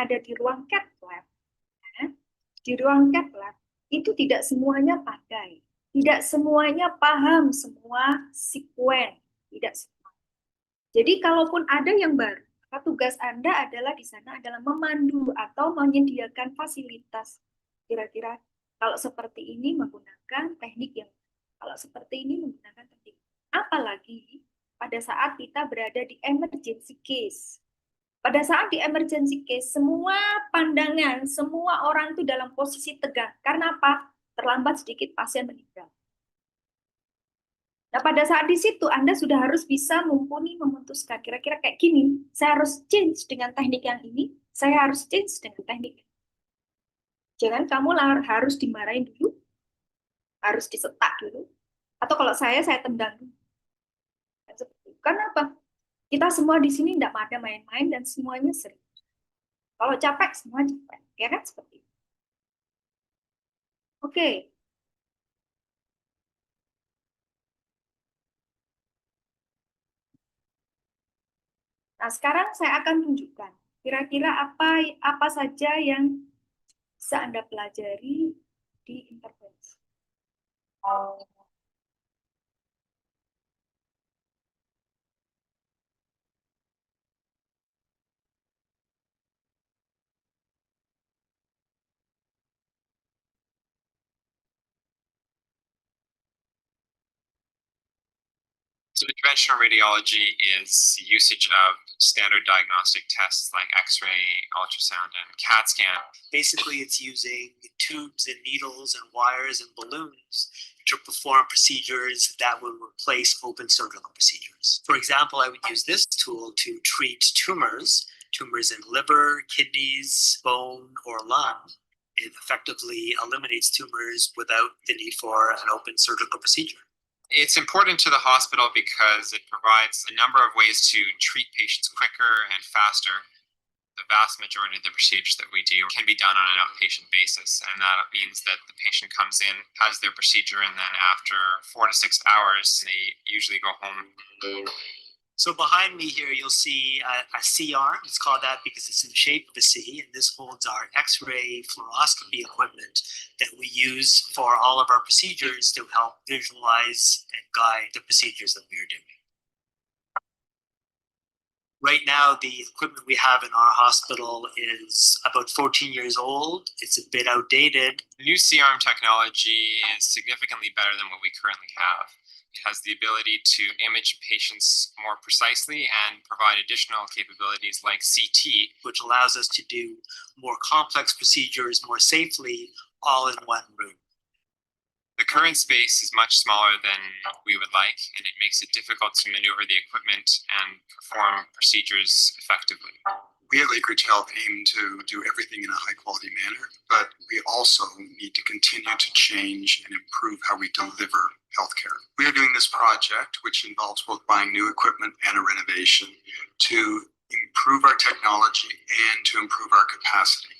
ada di ruang cath lab, di ruang cath lab itu tidak semuanya pandai, tidak semuanya paham semua sekuen, tidak semua. Jadi kalaupun ada yang baru, maka tugas Anda adalah di sana adalah memandu atau menyediakan fasilitas. Kira-kira kalau seperti ini menggunakan teknik yang, kalau seperti ini menggunakan teknik. Apalagi pada saat kita berada di emergency case. Pada saat di emergency case, semua pandangan, semua orang itu dalam posisi tegang. Karena apa? Terlambat sedikit pasien meninggal. Nah, pada saat di situ Anda sudah harus bisa mumpuni memutuskan kira-kira kayak gini, saya harus change dengan teknik yang ini, saya harus change dengan teknik. Jangan kamu harus dimarahin dulu, harus disetak dulu, atau kalau saya tendang dulu. Kenapa? Kita semua di sini tidak ada main-main dan semuanya serius. Kalau capek, semua capek. Ya kan? Seperti itu. Oke. Nah, sekarang saya akan tunjukkan kira-kira apa saja yang bisa Anda pelajari di intervensi. So interventional radiology is the usage of standard diagnostic tests like X-ray, ultrasound, and CAT scan. Basically, it's using tubes and needles and wires and balloons to perform procedures that would replace open surgical procedures. For example, I would use this tool to treat tumors in liver, kidneys, bone, or lung. It effectively eliminates tumors without the need for an open surgical procedure. It's important to the hospital because it provides a number of ways to treat patients quicker and faster. The vast majority of the procedures that we do can be done on an outpatient basis, and that means that the patient comes in, has their procedure, and then after 4 to 6 hours, they usually go home. So behind me here, you'll see a C-arm. It's called that because it's in the shape of a C, and this holds our X-ray fluoroscopy equipment that we use for all of our procedures to help visualize and guide the procedures that we are doing. Right now, the equipment we have in our hospital is about 14 years old. It's a bit outdated. New C-arm technology is significantly better than what we currently have. It has the ability to image patients more precisely and provide additional capabilities like CT, which allows us to do more complex procedures more safely, all in one room. The current space is much smaller than we would like, and it makes it difficult to maneuver the equipment and perform procedures effectively. We at Lakeridge Health aim to do everything in a high-quality manner, but we also need to continue to change and improve how we deliver healthcare. We are doing this project, which involves both buying new equipment and a renovation, to improve our technology and to improve our capacity.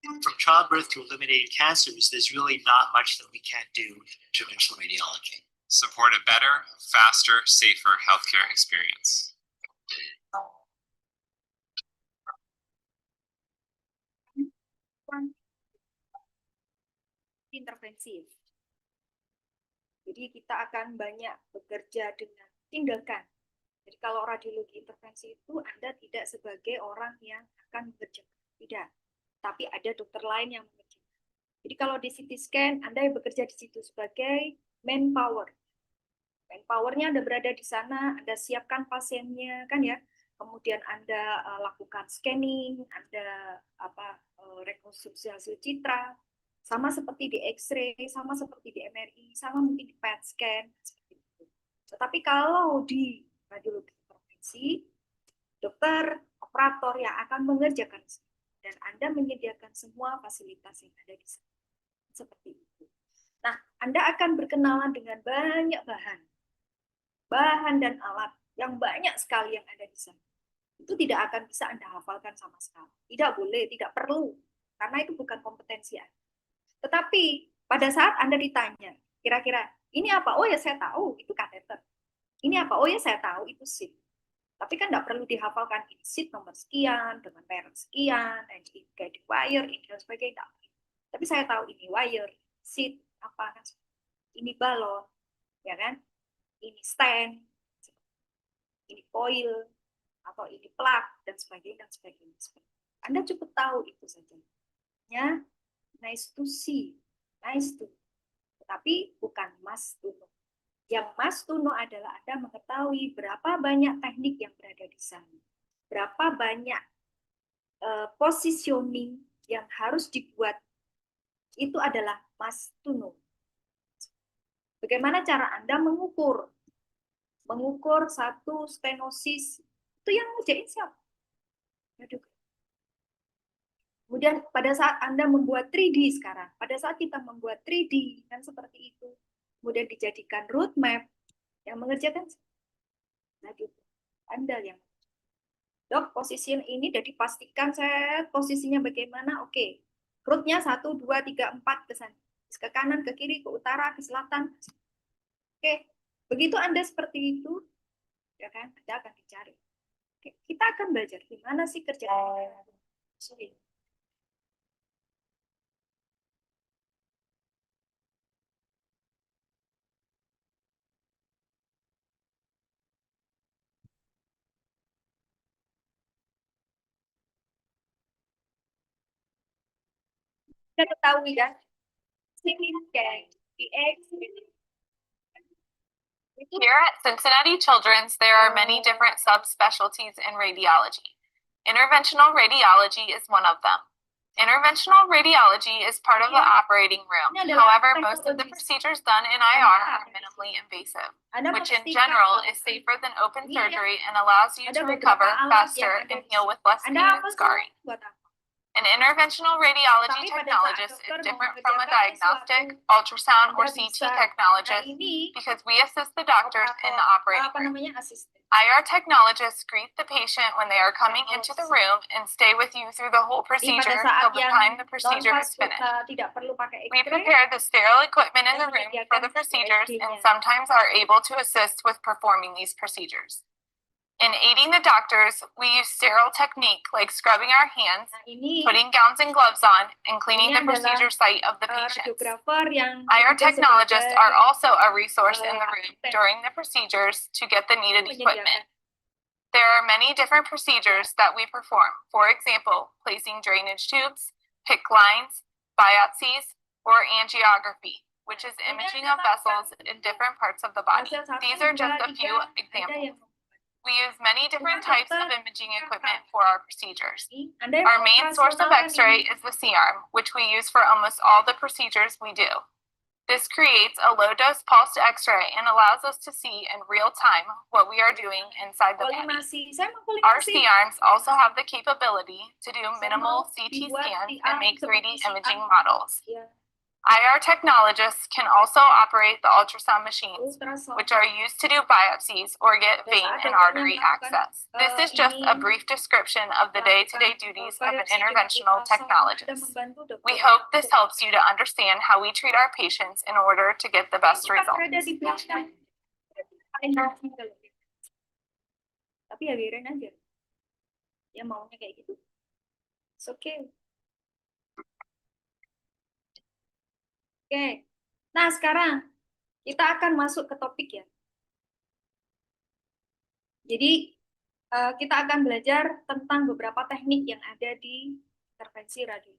From childbirth to eliminating cancers, there's really not much that we can't do in interventional radiology. Support a better, faster, safer healthcare experience. Intervensi. Jadi kita akan banyak bekerja dengan tindakan. Jadi kalau radiologi intervensi itu Anda tidak sebagai orang yang akan bekerja, tidak. Tapi ada dokter lain yang mengerjakan. Jadi kalau di CT scan, Anda yang bekerja di situ sebagai manpower. Manpowernya Anda berada di sana, Anda siapkan pasiennya, kan ya. Kemudian Anda lakukan scanning, Anda rekonstruksi hasil citra, sama seperti di X-ray, sama seperti di MRI, sama mungkin di PET scan, seperti itu. Tetapi kalau di radiologi intervensi, dokter operator yang akan mengerjakan dan Anda menyediakan semua fasilitas yang ada di sana. Seperti itu. Nah, Anda akan berkenalan dengan banyak bahan dan alat yang banyak sekali yang ada di sana. Itu tidak akan bisa Anda hafalkan sama sekali. Tidak boleh, tidak perlu, karena itu bukan kompetensi Anda. Tetapi pada saat Anda ditanya, kira-kira ini apa? Oh ya saya tahu, itu kateter. Ini apa? Oh ya saya tahu, itu SIP. Tapi kan nggak perlu dihafalkan ini seat nomor sekian, dengan parent sekian, and ini guiding wire, ini dan sebagainya. Tapi saya tahu ini wire, seat, apa kan, ini balon, ya kan, ini stand, ini coil, atau ini plug, dan sebagainya, dan sebagainya. Anda cukup tahu itu saja. Ya, nice to see, nice to, tapi bukan must to know. Yang must to know adalah Anda mengetahui berapa banyak teknik yang berada di sana. Berapa banyak positioning yang harus dibuat. Itu adalah must to know. Bagaimana cara Anda mengukur? Mengukur satu stenosis. Itu yang ngerjain siapa? Kemudian pada saat Anda membuat 3D sekarang, pada saat kita membuat 3D, kan seperti itu. Kemudian dijadikan roadmap, yang mengerjakan Anda yang Dok, posisi ini sudah dipastikan saya posisinya bagaimana? Oke, rootnya 1, 2, 3, 4 ke sana. Ke kanan, ke kiri, ke utara, ke selatan. Oke, begitu Anda seperti itu, ya kan, Anda akan dicari. Oke, kita akan belajar gimana sih kerjanya. Sorry. Kita ketahui kan, signifikan DX. Here at Cincinnati Children's, there are many different subspecialties in radiology. Interventional radiology is one of them. Interventional radiology is part of the operating room. However, most of the procedures done in IR are minimally invasive, which in general is safer than open surgery and allows you to recover faster and heal with less pain and scarring. An interventional radiology technologist is different from a diagnostic, ultrasound, or CT technologist because we assist the doctors in the operating room. IR technologists greet the patient when they are coming into the room and stay with you through the whole procedure till the time the procedure is finished. We prepare the sterile equipment in the room for the procedures and sometimes are able to assist with performing these procedures. In aiding the doctors, we use sterile technique like scrubbing our hands, putting gowns and gloves on, and cleaning the procedure site of the patients. IR technologists are also a resource in the room during the procedures to get the needed equipment. There are many different procedures that we perform. For example, placing drainage tubes, PICC lines, biopsies, or angiography, which is imaging of vessels in different parts of the body. These are just a few examples. We use many different types of imaging equipment for our procedures. Our main source of X-ray is the C-arm, which we use for almost all the procedures we do. This creates a low-dose pulsed X-ray and allows us to see in real time what we are doing inside the body. Our C-arms also have the capability to do minimal CT scans and make 3D imaging models. IR technologists can also operate the ultrasound machines, which are used to do biopsies or get vein and artery access. This is just a brief description of the day-to-day duties of an interventional technologist. We hope this helps you to understand how we treat our patients in order to get the best results. Tapi ya biarin aja. Ya maunya kayak gitu. It's okay. Oke, nah sekarang kita akan masuk ke topik ya. Jadi kita akan belajar tentang beberapa teknik yang ada di intervensi radio.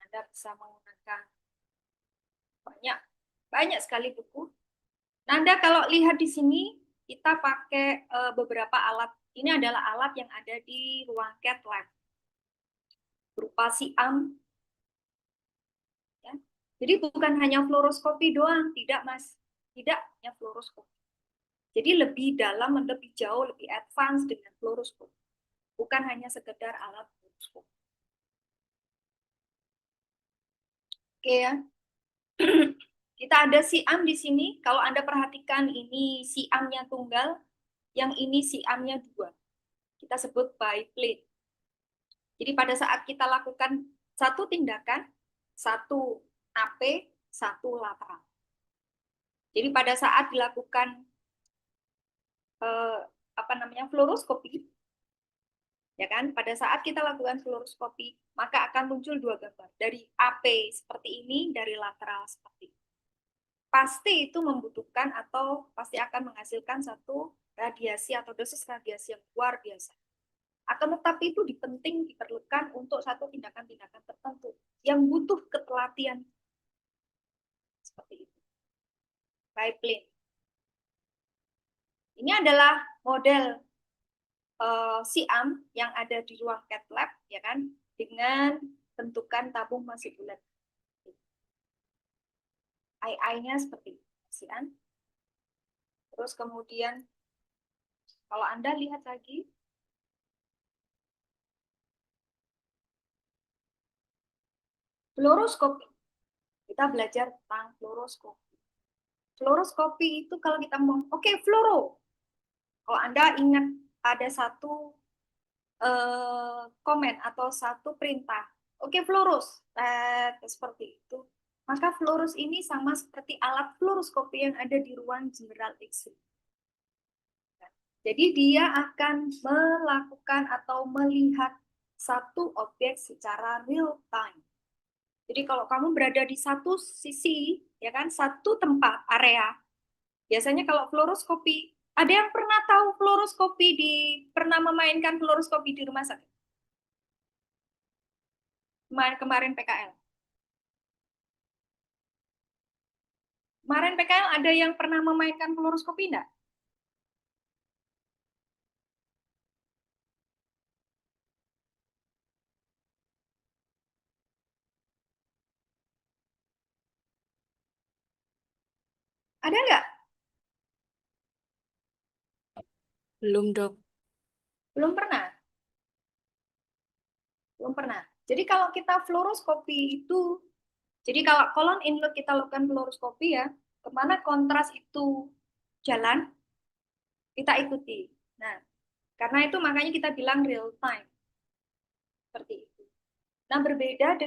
Anda bisa menggunakan banyak sekali buku. Nah, Anda kalau lihat di sini kita pakai beberapa alat. Ini adalah alat yang ada di ruang cath lab berupa C-arm. Jadi bukan hanya fluoroskopi doang, tidak Mas. Tidak hanya fluoroskopi. Jadi lebih dalam, lebih jauh, lebih advance dengan fluoroskopi. Bukan hanya sekedar alat fluoroskopi. Oke ya. Kita ada C-arm di sini. Kalau Anda perhatikan ini C-armnya tunggal, yang ini C-armnya 2. Kita sebut biplane. Jadi pada saat kita lakukan satu tindakan, satu AP, satu lateral. Jadi pada saat dilakukan fluoroskopi, ya kan? Pada saat kita lakukan fluoroskopi, maka akan muncul dua gambar. Dari AP seperti ini, dari lateral seperti ini. Pasti itu membutuhkan atau pasti akan menghasilkan satu radiasi atau dosis radiasi yang luar biasa. Akan tetapi itu diperlukan untuk satu tindakan-tindakan tertentu yang butuh ketelitian seperti itu. Biplane. Ini adalah model siam yang ada di ruang cath lab, ya kan, dengan bentukan tabung masih bulat. Eye-nya seperti ini, siam. Terus kemudian kalau Anda lihat lagi, fluoroskopi. Kita belajar tentang fluoroskopi. Fluoroskopi itu kalau kita mau, oke, fluoro. Kalau Anda ingat ada satu komen atau satu perintah, oke, fluoros, seperti itu. Maka fluoros ini sama seperti alat fluoroskopi yang ada di ruang general X-ray. Jadi dia akan melakukan atau melihat satu objek secara real time. Jadi kalau kamu berada di satu sisi, ya kan, satu tempat area, biasanya kalau fluoroskopi, ada yang pernah tahu fluoroskopi pernah memainkan fluoroskopi di rumah sakit? Kemarin PKL. Kemarin PKL ada yang pernah memainkan fluoroskopi enggak? Ada nggak? Belum, Dok. Belum pernah. Belum pernah. Jadi kalau kita fluoroskopi itu, jadi kalau colon inlet kita lakukan fluoroskopi ya, kemana kontras itu jalan, kita ikuti. Nah, karena itu makanya kita bilang real time. Seperti itu. Nah, berbeda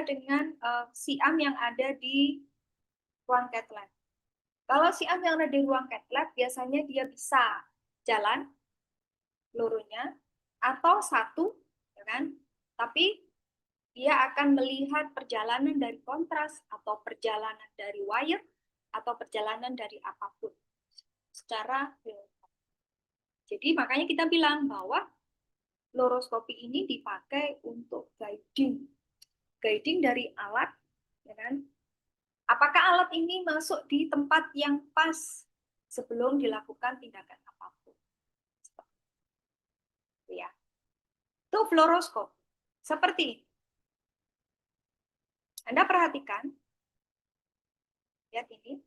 dengan siam yang ada di ruang cath lab. Kalau siam yang ada di ruang cath lab, biasanya dia bisa jalan seluruhnya atau satu, ya kan? Tapi dia akan melihat perjalanan dari kontras atau perjalanan dari wire atau perjalanan dari apapun secara real time. Jadi makanya kita bilang bahwa fluoroskopi ini dipakai untuk guiding dari alat, ya kan? Apakah alat ini masuk di tempat yang pas sebelum dilakukan tindakan apapun? Ya, itu fluoroskop seperti ini. Anda perhatikan, lihat ini.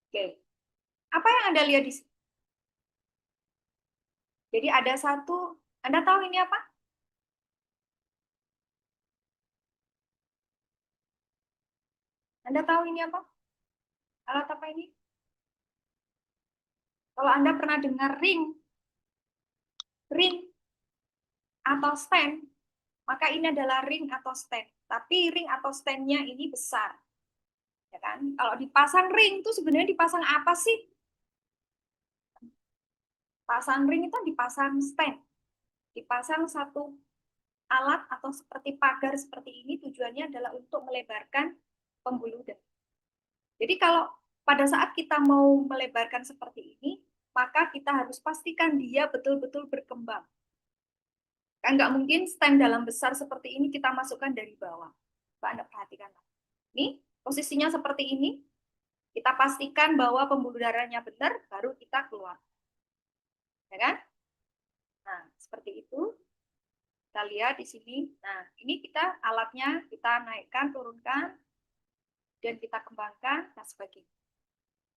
Oke, apa yang Anda lihat di sini? Jadi ada satu, Anda tahu ini apa? Anda tahu ini apa? Alat apa ini? Kalau Anda pernah dengar ring atau stand, maka ini adalah ring atau stand. Tapi ring atau stand-nya ini besar. Ya kan? Kalau dipasang ring itu sebenarnya dipasang apa sih? Pasang ring itu dipasang stand. Dipasang satu alat atau seperti pagar seperti ini, tujuannya adalah untuk melebarkan pembuluh darah. Jadi kalau pada saat kita mau melebarkan seperti ini, maka kita harus pastikan dia betul-betul berkembang. Kan nggak mungkin stand dalam besar seperti ini kita masukkan dari bawah. Pak, Anda perhatikan. Ini posisinya seperti ini. Kita pastikan bahwa pembuluh darahnya benar, baru kita keluar. Ya kan? Nah, seperti itu. Kita lihat di sini. Nah, ini kita alatnya kita naikkan, turunkan, dan kita kembangkan, dan sebagainya.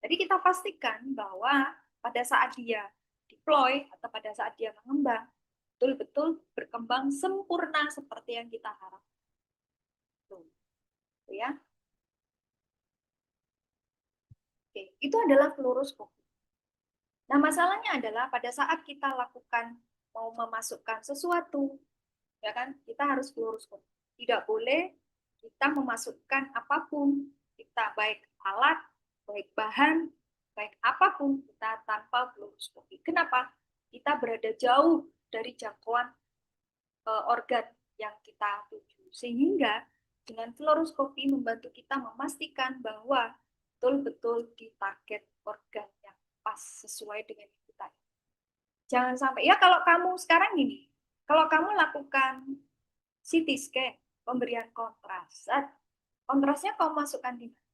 Jadi kita pastikan bahwa pada saat dia deploy atau pada saat dia mengembang, betul-betul berkembang sempurna seperti yang kita harapkan. Tuh, ya. Oke, itu adalah fluoroskopi. Nah, masalahnya adalah pada saat kita lakukan mau memasukkan sesuatu, ya kan, kita harus fluoroskopi. Tidak boleh kita memasukkan apapun, kita baik alat, baik bahan, baik apapun, kita tanpa fluoroskopi. Kenapa? Kita berada jauh dari jangkauan organ yang kita tuju. Sehingga dengan fluoroskopi membantu kita memastikan bahwa betul-betul di target organ yang pas sesuai dengan kita. Jangan sampai, ya kalau kamu sekarang ini, kalau kamu lakukan CT scan, pemberian kontras, kontrasnya kamu masukkan di mana?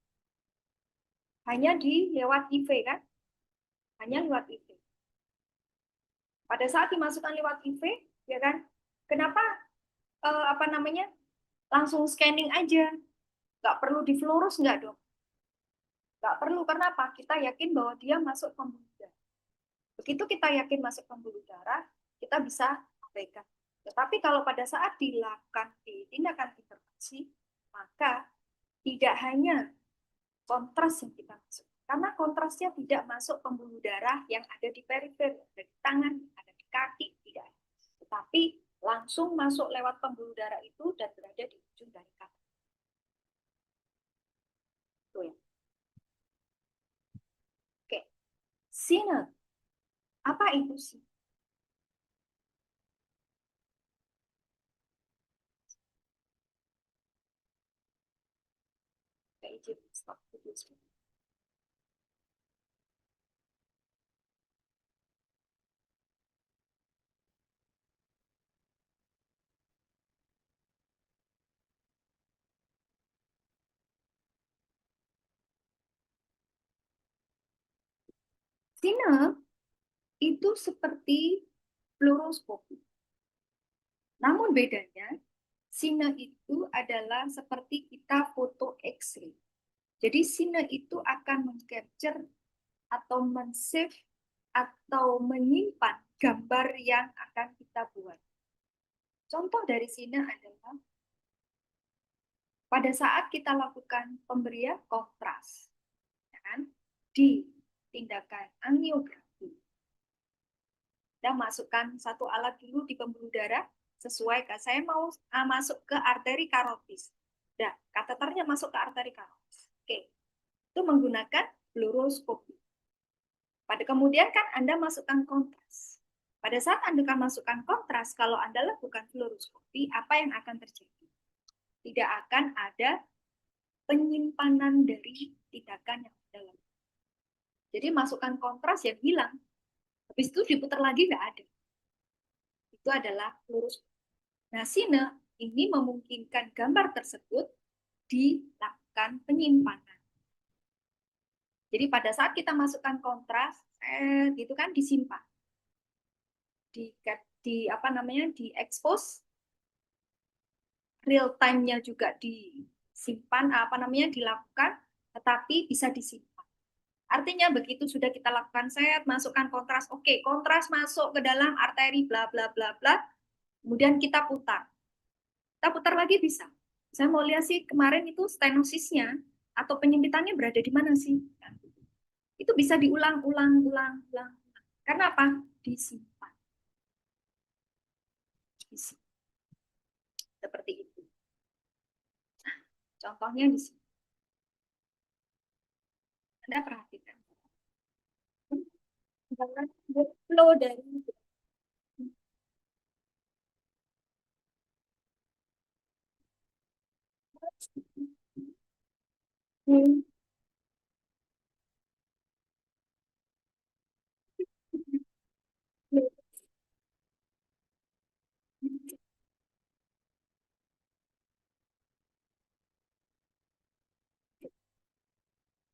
Hanya di lewat IV kan? Hanya lewat IV. Pada saat dimasukkan lewat IV, ya kan? Kenapa langsung scanning aja? Nggak perlu di fluorus nggak dong? Nggak perlu, karena apa? Kita yakin bahwa dia masuk pembuluh darah. Begitu kita yakin masuk pembuluh darah, kita bisa abaikan. Tetapi kalau pada saat dilakukan di tindakan intervensi, maka tidak hanya kontras yang kita masuk, karena kontrasnya tidak masuk pembuluh darah yang ada di perifer, ada di tangan, ada di kaki, tidak. Tetapi langsung masuk lewat pembuluh darah itu dan berada di ujung dari kaki. Itu ya. Oke, sinus. Apa itu sih? Izin stop video sebentar. Sinus itu seperti fluoroskopi. Namun bedanya, sinus itu adalah seperti kita foto X-ray. Jadi sinus itu akan meng-capture atau men-save atau menyimpan gambar yang akan kita buat. Contoh dari sinus adalah pada saat kita lakukan pemberian kontras, ya kan, di tindakan angiografi. Kita masukkan satu alat dulu di pembuluh darah, sesuai, saya mau masuk ke arteri karotis. Nah, kateternya masuk ke arteri karotis. Oke, itu menggunakan fluoroskopi. Pada kemudian kan Anda masukkan kontras. Pada saat Anda masukkan kontras, kalau Anda lakukan fluoroskopi, apa yang akan terjadi? Tidak akan ada penyimpanan dari tindakan yang Anda lakukan. Jadi masukkan kontras yang hilang. Habis itu diputar lagi nggak ada. Itu adalah fluoroskopi. Nah, sinus ini memungkinkan gambar tersebut dilakukan penyimpanan. Jadi pada saat kita masukkan kontras, itu kan disimpan, di expose, real time-nya juga disimpan, dilakukan, tetapi bisa disimpan. Artinya begitu sudah kita lakukan masukkan kontras, oke, kontras masuk ke dalam arteri bla bla bla bla, kemudian kita putar. Kita putar lagi bisa. Saya mau lihat sih kemarin itu stenosisnya atau penyempitannya berada di mana sih? Itu bisa diulang-ulang. Karena apa? Disimpan. Seperti itu. Nah, contohnya di sini. Anda perhatikan. Flow dari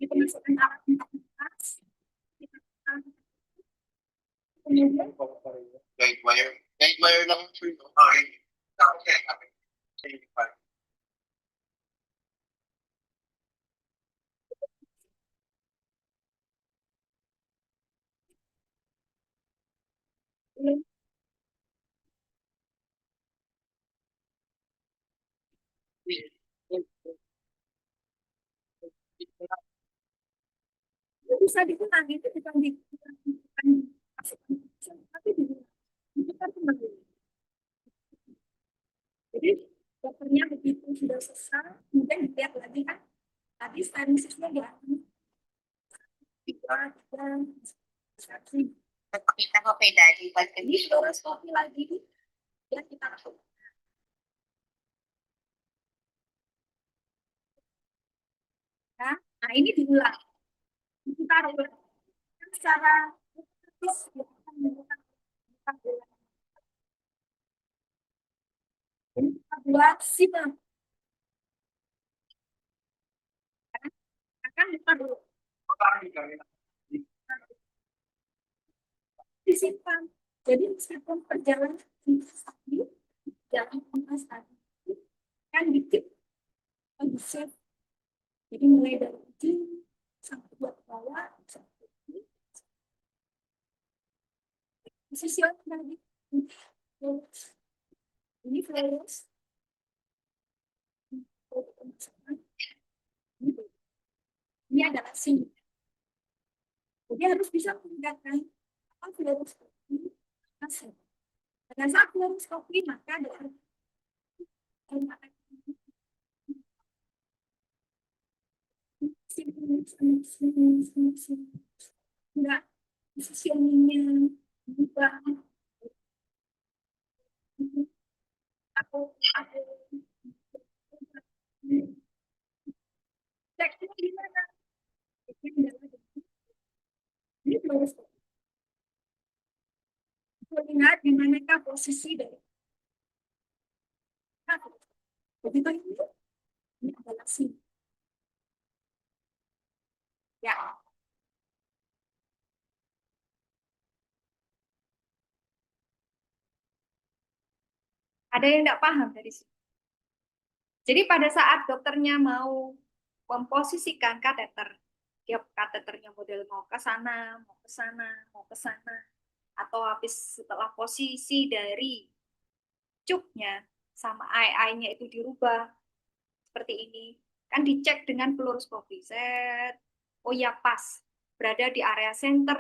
dimasukkan alat kontras, kemudian Eight layer lang. Okay. bisa diulang, itu bukan Tapi kita kembali. Jadi dokternya begitu sudah selesai, kemudian dilihat lagi kan tadi stanisisnya di atas. Kita kopi dari bagian Ini fluoroskopi lagi ya kita lakukan. Ya, nah ini diulang. Kita ulang secara kita buat simak. Akan buka dulu. Disimpan. Jadi meskipun perjalanan tadi, jalan kompas tadi kan dikit, di save. Jadi mulai dari ujung sampai buat bawah, sampai sisi tadi. Ini flash. Ini adalah sini. Jadi harus bisa membedakan apa fluoroskopi, hasil. Pada saat fluoroskopi maka ada enggak positioningnya berubah atau tekstur di mana ini fluoroskopi. Lihat di manakah posisi dari begitu ini adalah sini. Ya. Ada yang tidak paham dari sini. Jadi pada saat dokternya mau memposisikan kateter, dia kateternya model mau ke sana, mau ke sana, mau ke sana, atau habis setelah posisi dari cupnya sama eye-nya itu dirubah seperti ini, kan dicek dengan fluoroskopi. Set, oh ya pas, berada di area center,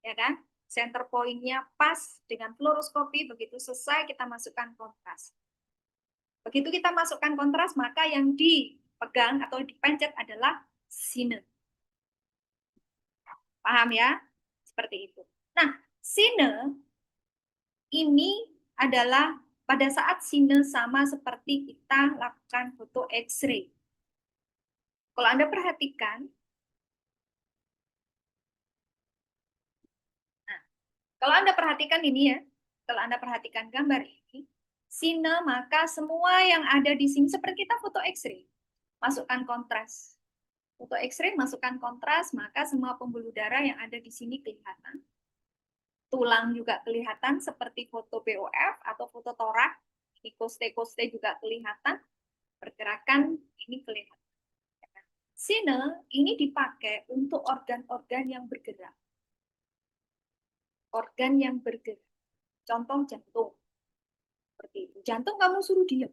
ya kan? Center point-nya pas dengan fluoroskopi. Begitu selesai kita masukkan kontras. Begitu kita masukkan kontras, maka yang dipegang atau dipencet adalah sine. Paham ya? Seperti itu. Nah, sine ini adalah pada saat sine sama seperti kita lakukan foto X-ray. Kalau Anda perhatikan, kalau Anda perhatikan ini ya, kalau Anda perhatikan gambar ini, sine maka semua yang ada di sini seperti kita foto X-ray. Masukkan kontras. Foto X-ray masukkan kontras, maka semua pembuluh darah yang ada di sini kelihatan. Tulang juga kelihatan seperti foto BOF atau foto torak. Ini koste-koste juga kelihatan. Pergerakan ini kelihatan. Sine ini dipakai untuk organ-organ yang bergerak. Organ yang bergerak. Contoh jantung. Seperti itu. Jantung kamu suruh diam.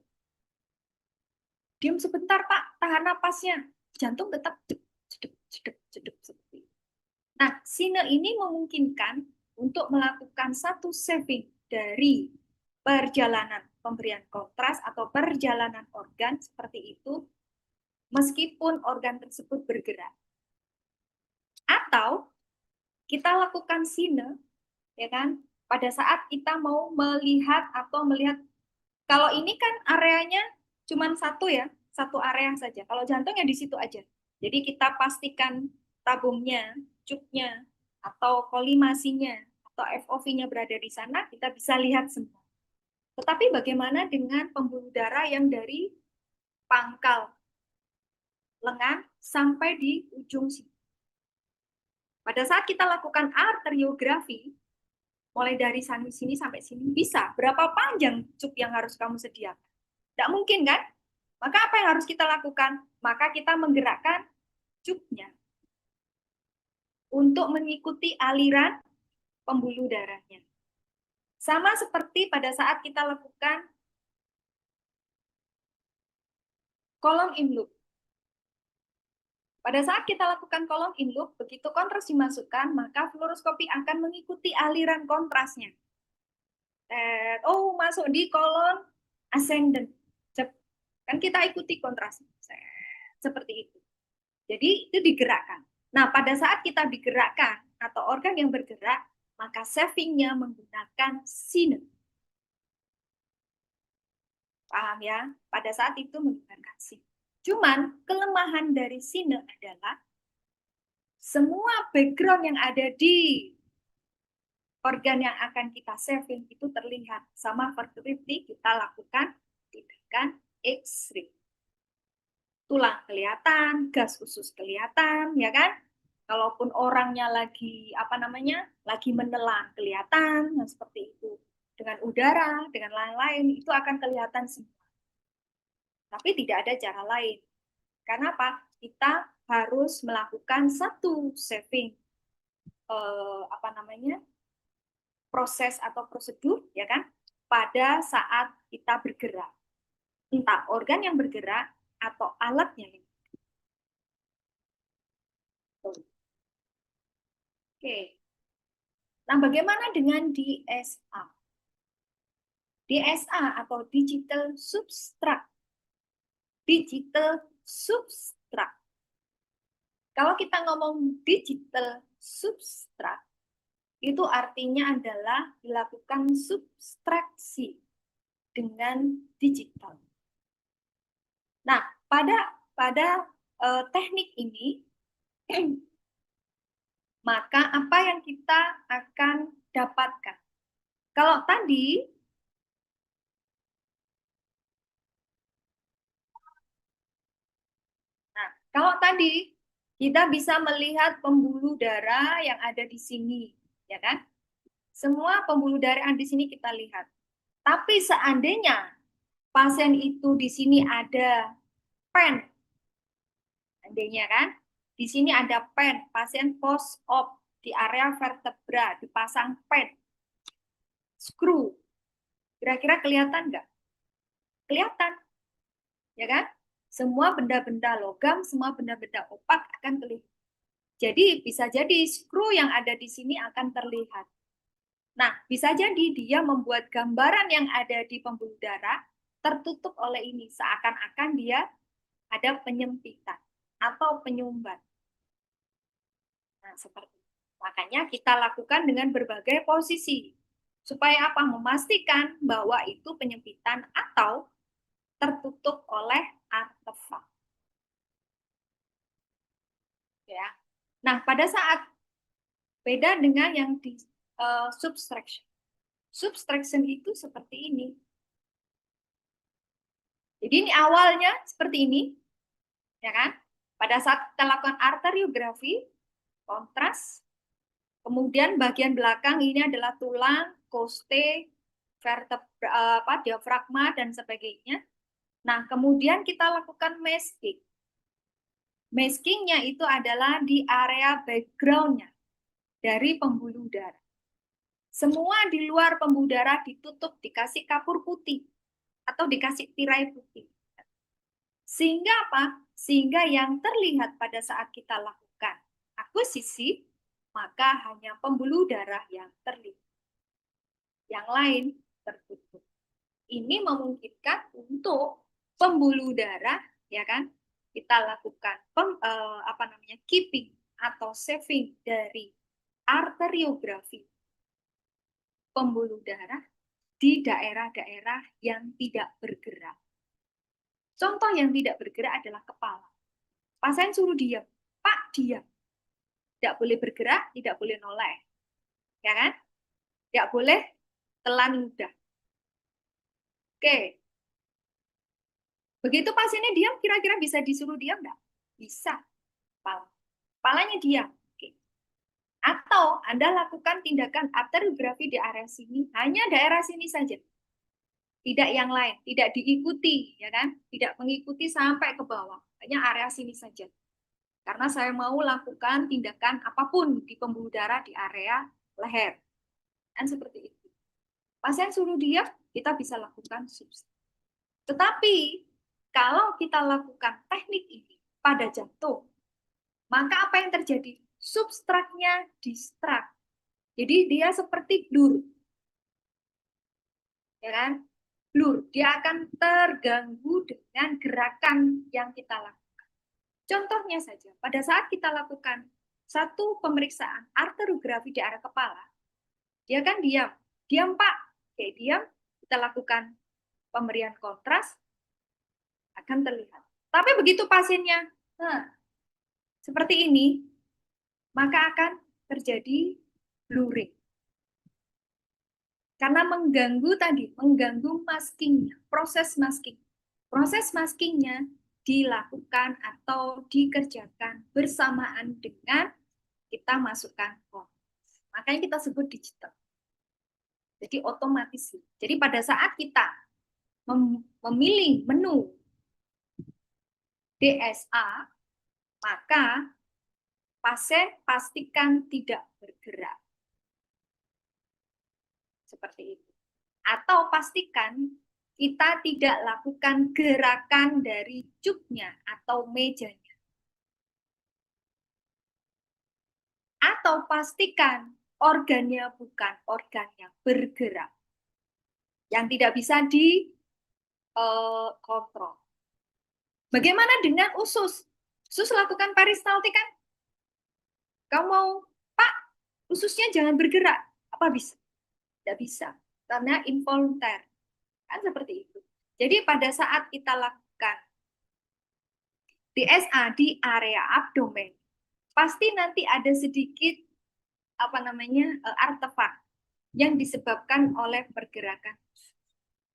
Diam sebentar, Pak. Tahan napasnya. Jantung tetap jeduk seperti itu. Nah, sine ini memungkinkan untuk melakukan satu saving dari perjalanan pemberian kontras atau perjalanan organ seperti itu, meskipun organ tersebut bergerak. Atau kita lakukan sine, ya kan? Pada saat kita mau melihat atau melihat, kalau ini kan areanya cuma satu ya, satu area saja. Kalau jantungnya di situ aja. Jadi kita pastikan tabungnya, cupnya, atau kolimasinya, atau FOV-nya berada di sana, kita bisa lihat semua. Tetapi bagaimana dengan pembuluh darah yang dari pangkal lengan sampai di ujung sini? Pada saat kita lakukan arteriografi, mulai dari sini sampai sini, bisa. Berapa panjang cup yang harus kamu sediakan? Tidak mungkin kan? Maka apa yang harus kita lakukan? Maka kita menggerakkan cupnya untuk mengikuti aliran pembuluh darahnya. Sama seperti pada saat kita lakukan kolom in loop. Pada saat kita lakukan kolon in loop, begitu kontras dimasukkan, maka fluoroskopi akan mengikuti aliran kontrasnya. Oh, masuk di kolon ascendant. Kan kita ikuti kontrasnya. Seperti itu. Jadi itu digerakkan. Nah, pada saat kita digerakkan atau organ yang bergerak, maka savingnya menggunakan sine. Paham ya? Pada saat itu menggunakan sine. Cuman kelemahan dari sine adalah semua background yang ada di organ yang akan kita saving itu terlihat. Sama seperti kita lakukan tindakan X-ray. Tulang kelihatan, gas usus kelihatan, ya kan? Kalaupun orangnya lagi lagi menelan kelihatan, nah seperti itu. Dengan udara, dengan lain-lain itu akan kelihatan semua. Tapi tidak ada cara lain. Karena apa? Kita harus melakukan satu saving proses atau prosedur, ya kan? Pada saat kita bergerak. Entah organ yang bergerak atau alatnya yang bergerak. Oke. Nah, bagaimana dengan DSA? DSA atau digital substrate. Digital substrate. Kalau kita ngomong digital substrate, itu artinya adalah dilakukan substraksi dengan digital. Nah, pada teknik ini, maka apa yang kita akan dapatkan? Kalau tadi kita bisa melihat pembuluh darah yang ada di sini, ya kan? Semua pembuluh darah yang di sini kita lihat. Tapi seandainya pasien itu di sini ada pen, seandainya kan, di sini ada pen, pasien post-op di area vertebra dipasang pen, screw, kira-kira kelihatan nggak? Kelihatan, ya kan? Semua benda-benda logam, semua benda-benda opak akan terlihat. Jadi bisa jadi skru yang ada di sini akan terlihat. Nah, bisa jadi dia membuat gambaran yang ada di pembuluh darah tertutup oleh ini, seakan-akan dia ada penyempitan atau penyumbat. Nah, seperti itu. Makanya kita lakukan dengan berbagai posisi. Supaya apa? Memastikan bahwa itu penyempitan atau tertutup oleh artefak. Ya. Nah, pada saat beda dengan yang di subtraction. Subtraction itu seperti ini. Jadi ini awalnya seperti ini, ya kan? Pada saat kita lakukan arteriografi, kontras, kemudian bagian belakang ini adalah tulang, koste, vertebra, diafragma dan sebagainya. Nah, kemudian kita lakukan masking. Maskingnya itu adalah di area background-nya dari pembuluh darah. Semua di luar pembuluh darah ditutup, dikasih kapur putih atau dikasih tirai putih. Sehingga apa? Sehingga yang terlihat pada saat kita lakukan akuisisi, maka hanya pembuluh darah yang terlihat. Yang lain tertutup. Ini memungkinkan untuk pembuluh darah, ya kan? Kita lakukan keeping atau saving dari arteriografi pembuluh darah di daerah-daerah yang tidak bergerak. Contoh yang tidak bergerak adalah kepala. Pasien suruh diam, Pak diam. Tidak boleh bergerak, tidak boleh noleh. Ya kan? Tidak boleh telan ludah. Oke. Begitu pasiennya diam, kira-kira bisa disuruh diam enggak? Bisa. Kepalanya diam. Oke. Atau Anda lakukan tindakan arteriografi di area sini, hanya daerah sini saja. Tidak yang lain, tidak diikuti, ya kan? Tidak mengikuti sampai ke bawah, hanya area sini saja. Karena saya mau lakukan tindakan apapun di pembuluh darah di area leher. Dan seperti itu. Pasien suruh diam, kita bisa lakukan substitusi. Tetapi kalau kita lakukan teknik ini pada jantung, maka apa yang terjadi? Substratnya distrak. Jadi dia seperti blur. Ya kan? Blur. Dia akan terganggu dengan gerakan yang kita lakukan. Contohnya saja, pada saat kita lakukan satu pemeriksaan arteriografi di area kepala, dia kan diam. Diam, Pak. Oke, diam. Kita lakukan pemberian kontras, akan terlihat. Tapi begitu pasiennya seperti ini, maka akan terjadi blurring. Karena mengganggu tadi, mengganggu maskingnya, proses masking. Proses maskingnya dilakukan atau dikerjakan bersamaan dengan kita masukkan kontras. Makanya kita sebut digital. Jadi otomatis. Jadi pada saat kita memilih menu DSA, maka pasien pastikan tidak bergerak. Seperti itu. Atau pastikan kita tidak lakukan gerakan dari cuknya atau mejanya. Atau pastikan organnya bukan organ yang bergerak. Yang tidak bisa dikontrol. Bagaimana dengan usus? Usus lakukan peristaltikan? Kamu mau, Pak, ususnya jangan bergerak. Apa bisa? Tidak bisa. Karena involuntar. Kan seperti itu. Jadi pada saat kita lakukan DSA di area abdomen, pasti nanti ada sedikit artefak yang disebabkan oleh pergerakan.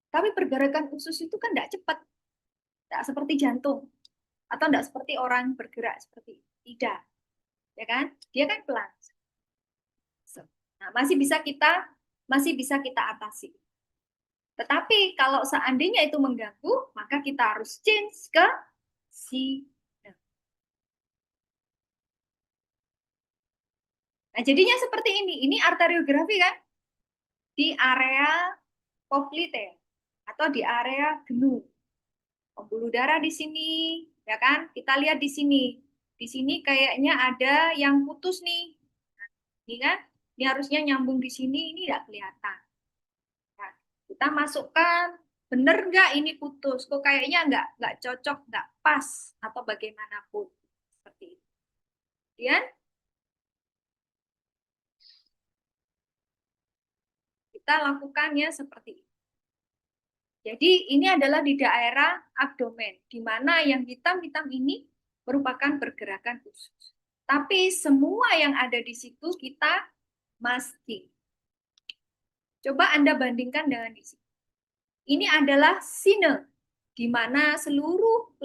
Tapi pergerakan usus itu kan tidak cepat. Tidak seperti jantung. Atau tidak seperti orang bergerak seperti itu. Tidak. Ya kan? Dia kan pelan. Nah, masih bisa kita atasi. Tetapi kalau seandainya itu mengganggu, maka kita harus change ke sinus. Nah, jadinya seperti ini. Ini arteriografi kan? Di area poplite atau di area genu. Pembuluh darah di sini, ya kan? Kita lihat di sini. Di sini kayaknya ada yang putus nih. Nah, ini kan? Ini harusnya nyambung di sini, ini tidak kelihatan. Nah, kita masukkan, bener nggak ini putus? Kok kayaknya nggak cocok, nggak pas, atau bagaimanapun. Seperti itu. Kemudian, kita lakukannya seperti itu. Jadi ini adalah di daerah abdomen, di mana yang hitam-hitam ini merupakan pergerakan usus. Tapi semua yang ada di situ kita masking. Coba Anda bandingkan dengan di sini. Ini adalah sine, di mana seluruh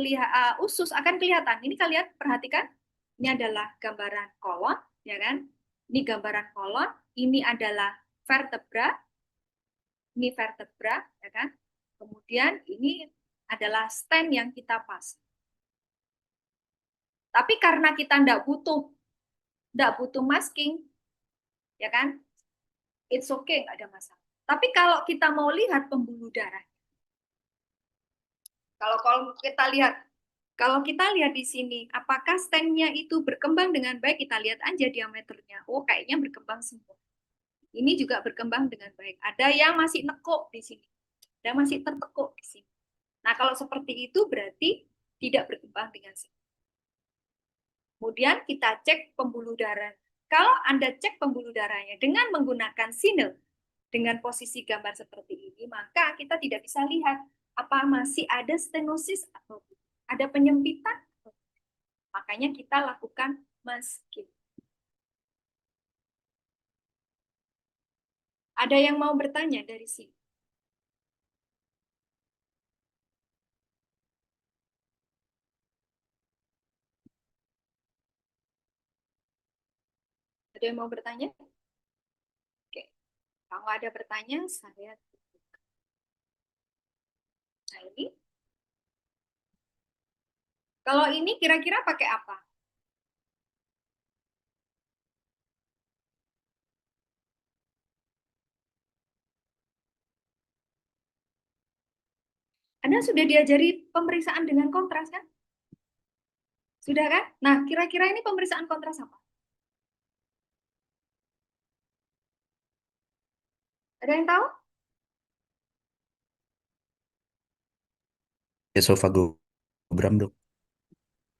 usus akan kelihatan. Ini kalian perhatikan, ini adalah gambaran kolon, ya kan? Ini gambaran kolon, ini adalah vertebra, ini vertebra, ya kan? Kemudian ini adalah stent yang kita pasang. Tapi karena kita tidak butuh masking, ya kan? It's okay, nggak ada masalah. Tapi kalau kita mau lihat pembuluh darah, kalau kita lihat di sini, apakah stentnya itu berkembang dengan baik? Kita lihat aja diameternya. Oh, kayaknya berkembang semua. Ini juga berkembang dengan baik. Ada yang masih nekuk di sini. Ada masih tertekuk di sini. Nah, kalau seperti itu berarti tidak berkembang dengan sehat. Kemudian kita cek pembuluh darah. Kalau Anda cek pembuluh darahnya dengan menggunakan sinel, dengan posisi gambar seperti ini, maka kita tidak bisa lihat apa masih ada stenosis atau ada penyempitan. Makanya kita lakukan masking. Ada yang mau bertanya dari sini? Ada yang mau bertanya? Oke. Kalau ada bertanya, saya tutup. Nah, ini. Kalau ini kira-kira pakai apa? Anda sudah diajari pemeriksaan dengan kontras, kan? Sudah kan? Nah, kira-kira ini pemeriksaan kontras apa? Ada yang tahu? Esofagogram, Dok.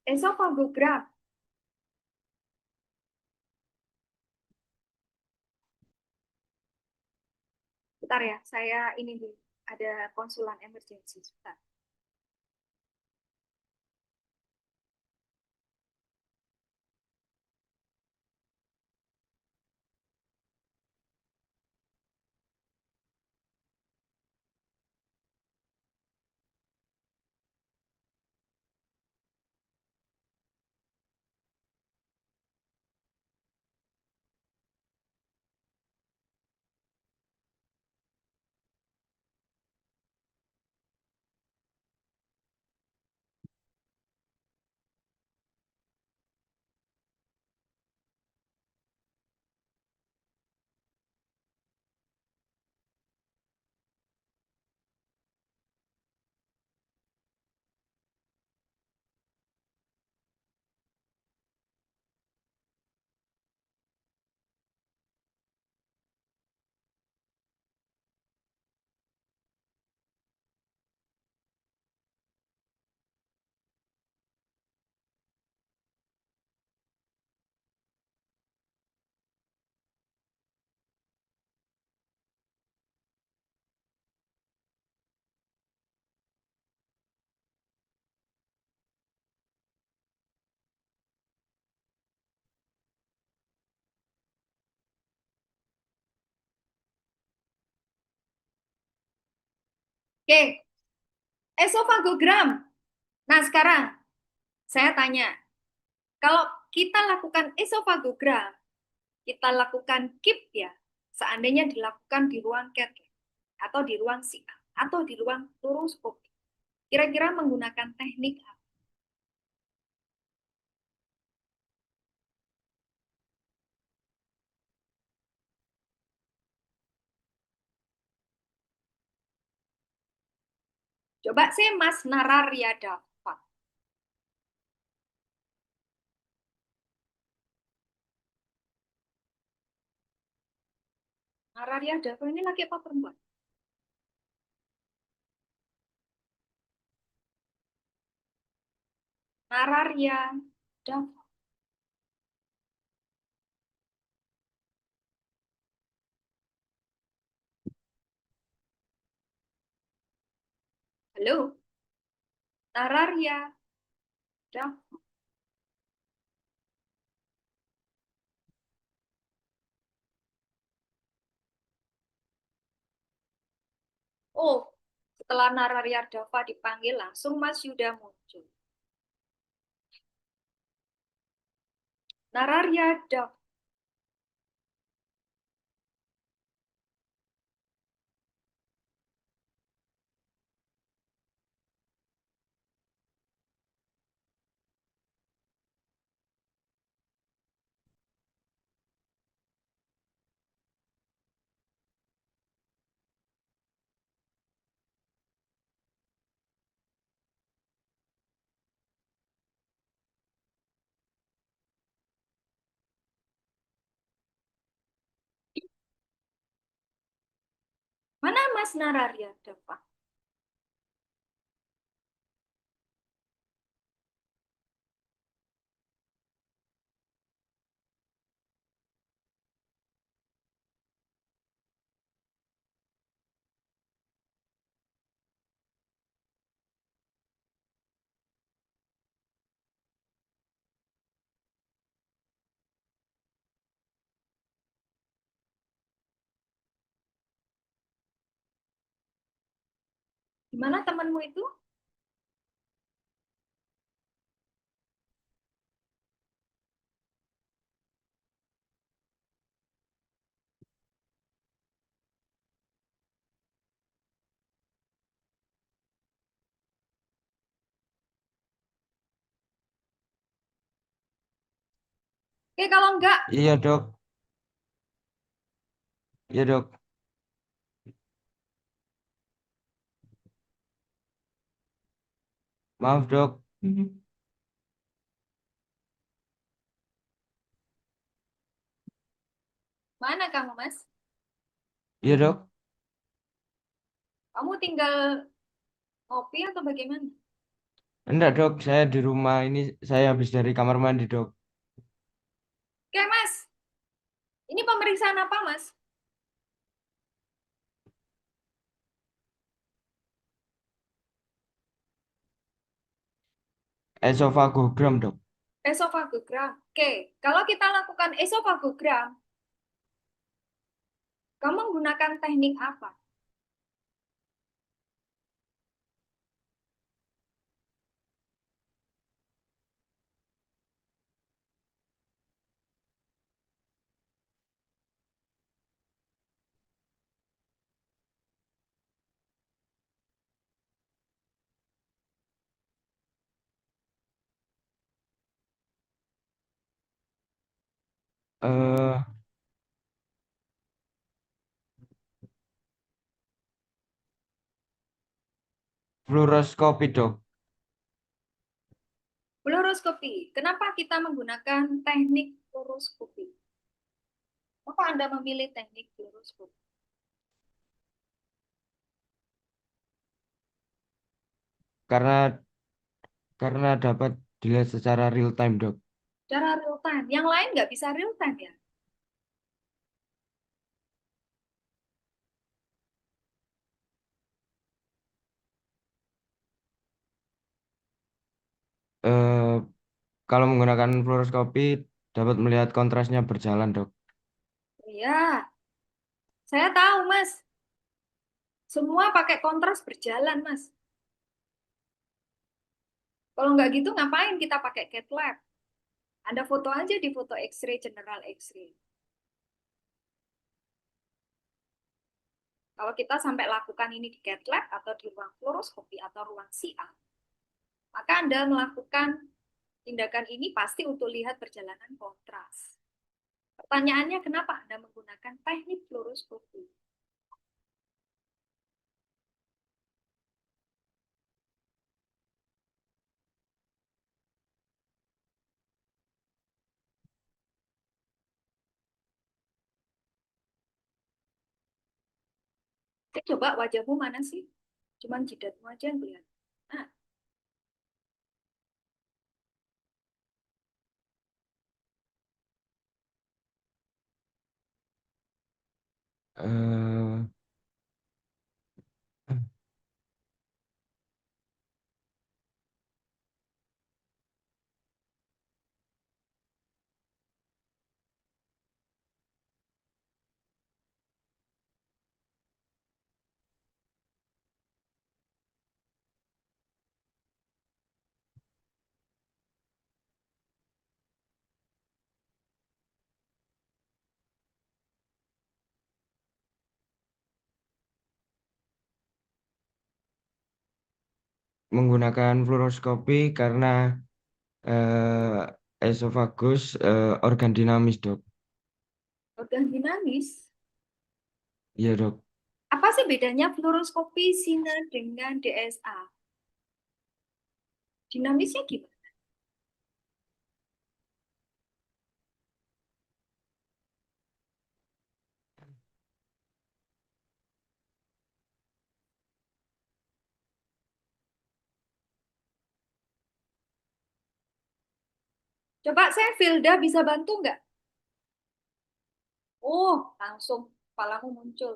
Esofagogram. Bentar ya, saya ini dulu. Ada konsulan emergency. Sebentar. Oke, esofagogram. Nah, sekarang saya tanya, kalau kita lakukan esofagogram, kita lakukan KIP ya, seandainya dilakukan di ruang CAT atau di ruang CA atau di ruang fluoroskopi, kira-kira menggunakan teknik apa? Coba sih Mas Nararyadava. Nararyadava ini laki apa perempuan? Nararyadava. Halo? Nararyadava. Oh, setelah Nararyadava dipanggil, langsung Mas Yuda muncul. Nararyadava. Mana Mas Nararyadava? Gimana temanmu itu? Oke, kalau enggak, Iya dok, iya dok. Maaf dok. Mas? Iya dok. Kamu tinggal ngopi atau bagaimana? Enggak dok, saya di rumah ini saya habis dari kamar mandi dok. Oke, Mas. Ini pemeriksaan apa, Mas? Esofagogram dok. Esofagogram. Oke, kalau kita lakukan esofagogram, kamu menggunakan teknik apa? Eh, Fluoroskopi dok. Fluoroskopi. Kenapa kita menggunakan teknik fluoroskopi? Kenapa Anda memilih teknik fluoroskopi? Karena dapat dilihat secara real time dok. Cara real time. Yang lain nggak bisa real time ya? Eh, Kalau menggunakan fluoroskopi dapat melihat kontrasnya berjalan dok. Iya, saya tahu, Mas. Semua pakai kontras berjalan, Mas. Kalau nggak gitu, ngapain kita pakai cat lab? Anda foto aja di foto X-ray, general X-ray. Kalau kita sampai lakukan ini di cat lab atau di ruang fluoroskopi atau ruang CA, maka Anda melakukan tindakan ini pasti untuk lihat perjalanan kontras. Pertanyaannya, kenapa Anda menggunakan teknik fluoroskopi? Coba wajahmu mana sih? Cuman jidatmu aja yang kelihatan. Nah, Eh, Menggunakan fluoroskopi karena esofagus organ dinamis dok. organ dinamis. Iya dok. Apa sih bedanya fluoroskopi sinar dengan DSA? Dinamisnya gimana? Coba saya Filda bisa bantu nggak? Oh, langsung kepalamu muncul.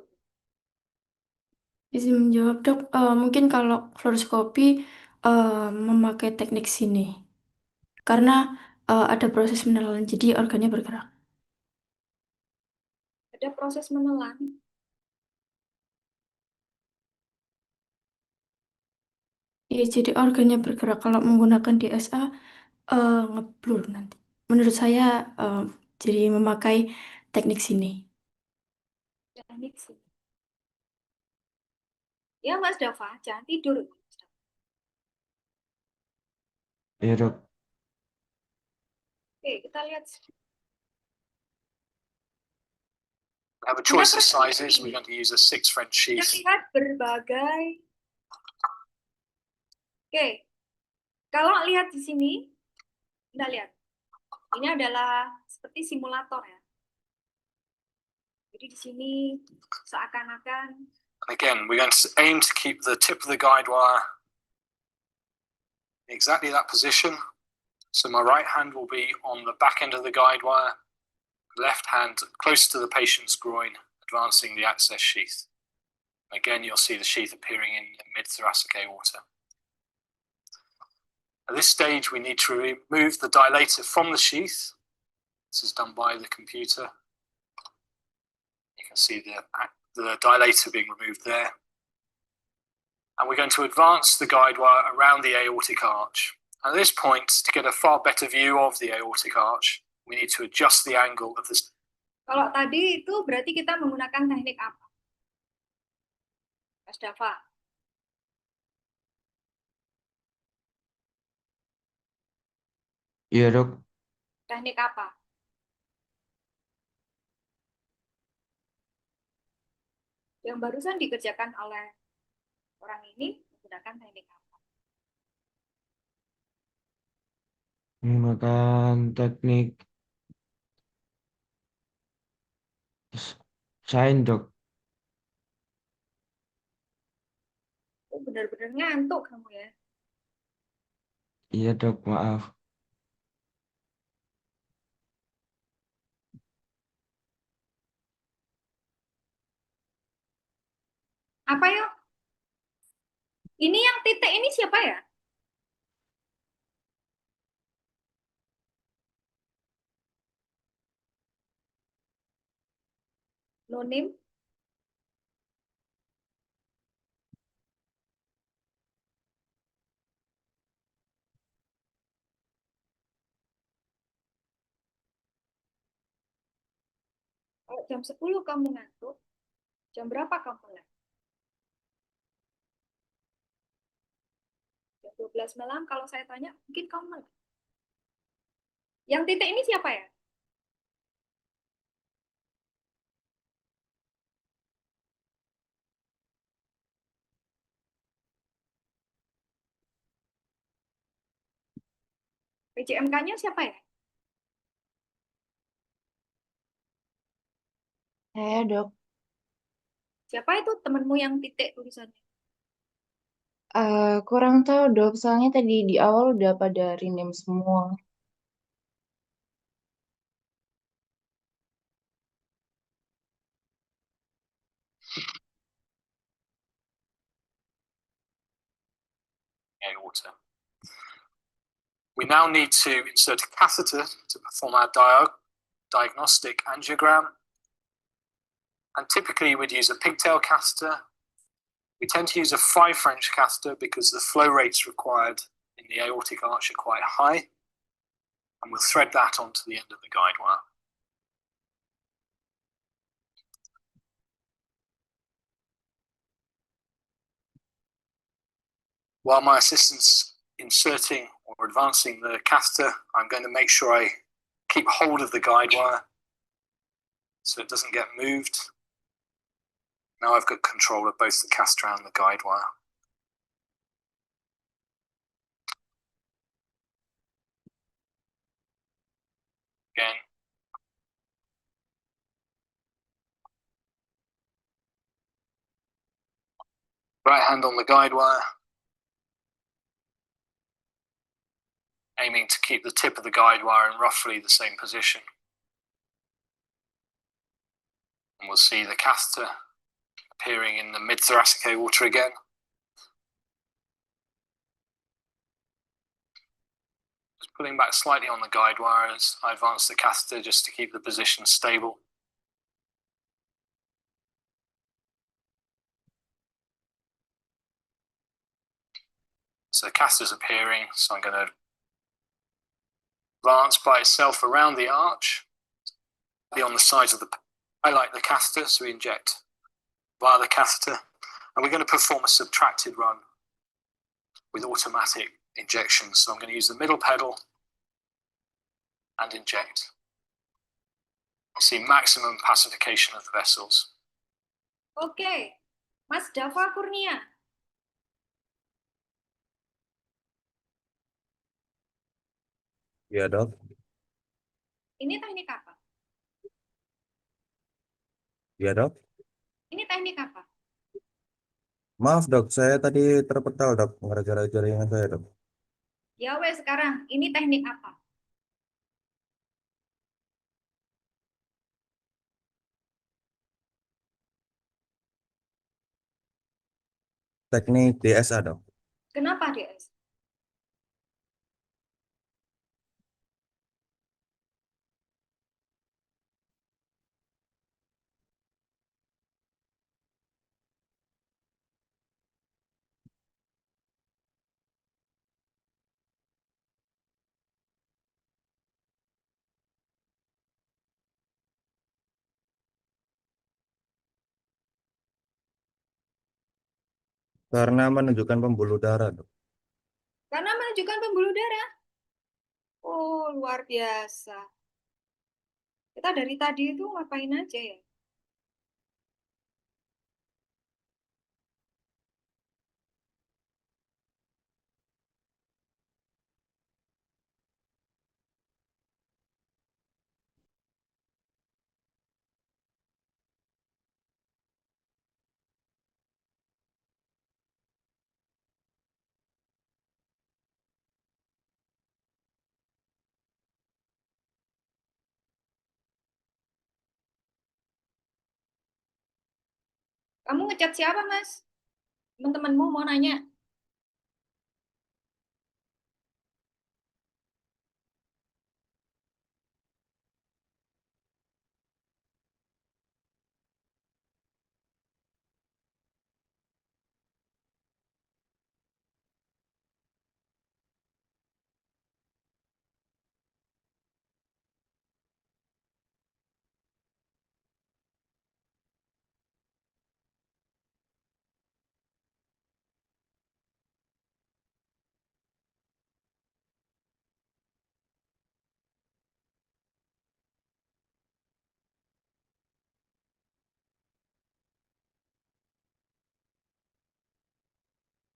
Izin menjawab dok, mungkin kalau fluoroskopi memakai teknik sini karena ada proses menelan jadi organnya bergerak. Ada proses menelan. Iya, jadi organnya bergerak. Kalau menggunakan DSA ngeblur nanti. Menurut saya eh, jadi memakai teknik sini. Teknik sih. Ya, Mas Dava, jangan tidur. Iya dok. Oke, kita lihat. We have a choice of sizes. We're going to use a 6 French Kita sheath. lihat berbagai. Oke, kalau lihat di sini, kita lihat. Ini adalah seperti simulator ya. Jadi Jadi di sini seakan-akan Again, we're going to aim to keep the tip of the guide wire in exactly that position. So my right hand will be on the back end of the guide wire, left hand close to the patient's groin, advancing the access sheath. Again, you'll see the sheath appearing in the mid-thoracic aorta. At this stage, we need to remove the dilator from the sheath. This is done by the computer. You can see the dilator being removed there. And we're going to advance the guide wire around the aortic arch. At this point, to get a far better view of the aortic arch, we need to adjust the angle of this. kalau tadi itu berarti kita menggunakan teknik apa? Mas Dava. Iya, Dok. Teknik apa? Yang barusan dikerjakan oleh orang ini menggunakan teknik apa? Menggunakan teknik sign, Dok. Oh, benar-benar ngantuk kamu ya. Iya, Dok. Maaf. Apa yuk? Ini yang titik ini siapa ya? Nonim? Kalau jam 10 kamu ngantuk, jam berapa kamu mulai? Jam 12 malam kalau saya tanya, mungkin kamu mulai. Yang titik ini siapa ya? PJMK-nya siapa ya? Saya, Dok. Siapa itu temanmu yang titik tulisannya? Kurang tahu, Dok. Soalnya tadi di awal udah pada rename semua. Aorta. We now need to insert a catheter to perform our diagnostic angiogram. And typically we'd use a pigtail catheter. We tend to use a 5 French catheter because the flow rates required in the aortic arch are quite high. And we'll thread that onto the end of the guide wire. While my assistant's inserting or advancing the catheter, I'm going to make sure I keep hold of the guide wire so it doesn't get moved. Now I've got control of both the catheter and the guide wire. Again. Right hand on the guide wire. Aiming to keep the tip of the guide wire in roughly the same position. And we'll see the catheter appearing in the mid-thoracic aorta again. Just pulling back slightly on the guide wire as I advance the catheter just to keep the position stable. So the catheter's appearing, so I'm going to advance by itself around the arch, on the sides of the highlight the catheter, so we inject via the catheter, and we're going to perform a subtracted run with automatic injections. So I'm going to use the middle pedal and inject. You see maximum pacification of the vessels. Oke, Mas Dava Kurnia. Iya, Dok. Ini teknik apa? Ya dok, Ini teknik apa? maaf dok, saya tadi terpental dok, gara-gara jaringan saya dok. Ya wes sekarang, ini teknik apa? Teknik DSA dok. Kenapa DS? Karena menunjukkan pembuluh darah dok. Karena menunjukkan pembuluh darah. Oh, luar biasa. Kita dari tadi itu ngapain aja ya? Kamu ngechat siapa, Mas? Teman-temanmu mau nanya.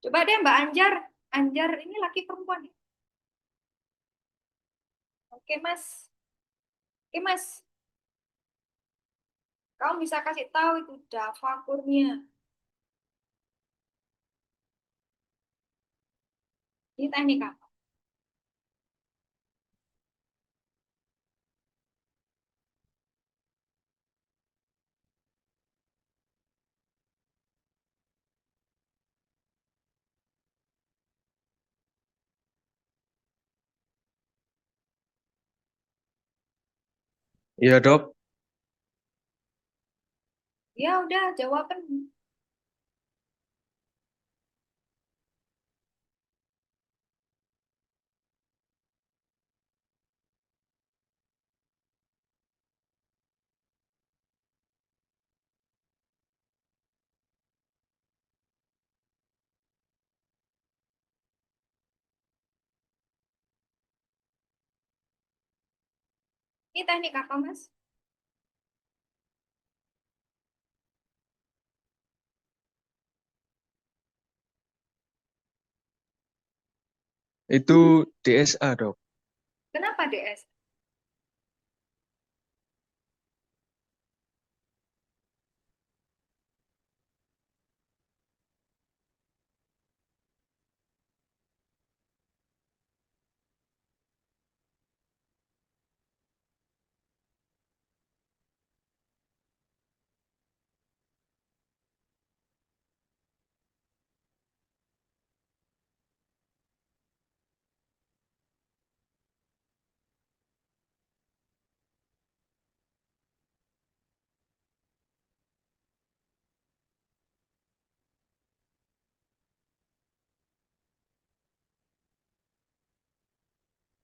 Coba deh Mbak Anjar. Anjar ini laki perempuan ya? Oke, Mas. Oke, Mas. Kamu bisa kasih tahu itu Java core-nya. Ini teknik apa? Iya dok, Ya udah, jawaban. Ini teknik apa, Mas? itu DSA dok. Kenapa DS?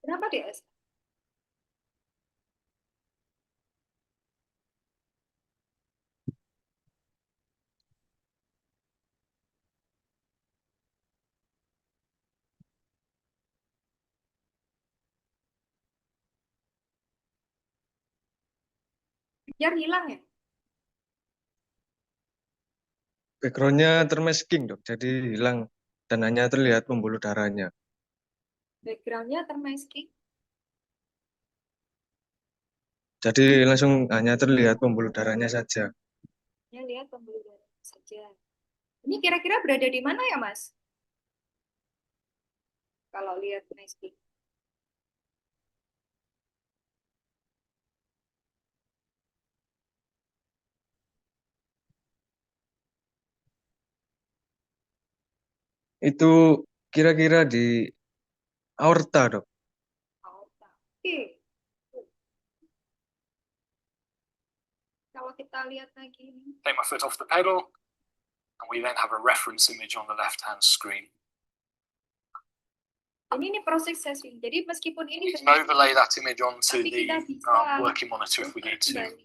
Kenapa DS? Biar hilang ya? Backgroundnya termasking dok, jadi hilang dan hanya terlihat pembuluh darahnya. Backgroundnya termasking. Jadi langsung hanya terlihat pembuluh darahnya saja. Ya, lihat pembuluh darah saja. Ini kira-kira berada di mana ya, Mas? Kalau lihat nesting. Itu kira-kira di aorta, Dok. Aorta. Oke. Kalau kita lihat lagi ini. Take my foot off the pedal, and we then have a reference image on the left-hand screen. Ini proses sesi. Jadi meskipun ini We can overlay that image onto tapi the kita bisa working monitor if we need to. kembali.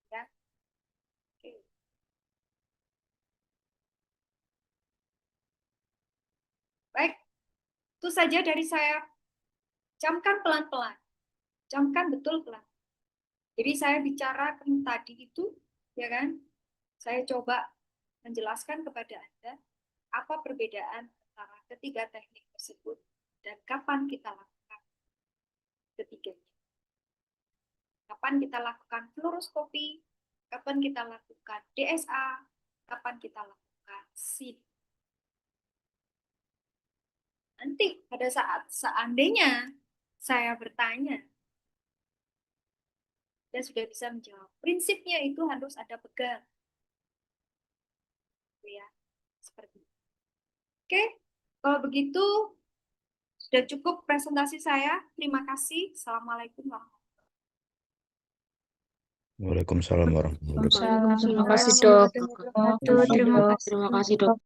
Ya. Oke. Baik, itu saja dari saya. Camkan pelan-pelan. Camkan betul pelan. Jadi saya bicara tadi itu, ya kan? Saya coba menjelaskan kepada Anda apa perbedaan antara ketiga teknik tersebut dan kapan kita lakukan ketiganya. Kapan kita lakukan fluoroskopi, kapan kita lakukan DSA, kapan kita lakukan SID. Nanti pada saat seandainya saya bertanya dan sudah bisa menjawab, prinsipnya itu harus ada pegang. Ya, seperti itu. Oke, kalau begitu sudah cukup presentasi saya. Terima kasih. Assalamualaikum warahmatullahi Waalaikumsalam warahmatullahi wabarakatuh. Terima kasih, Dok. Terima kasih, Dok.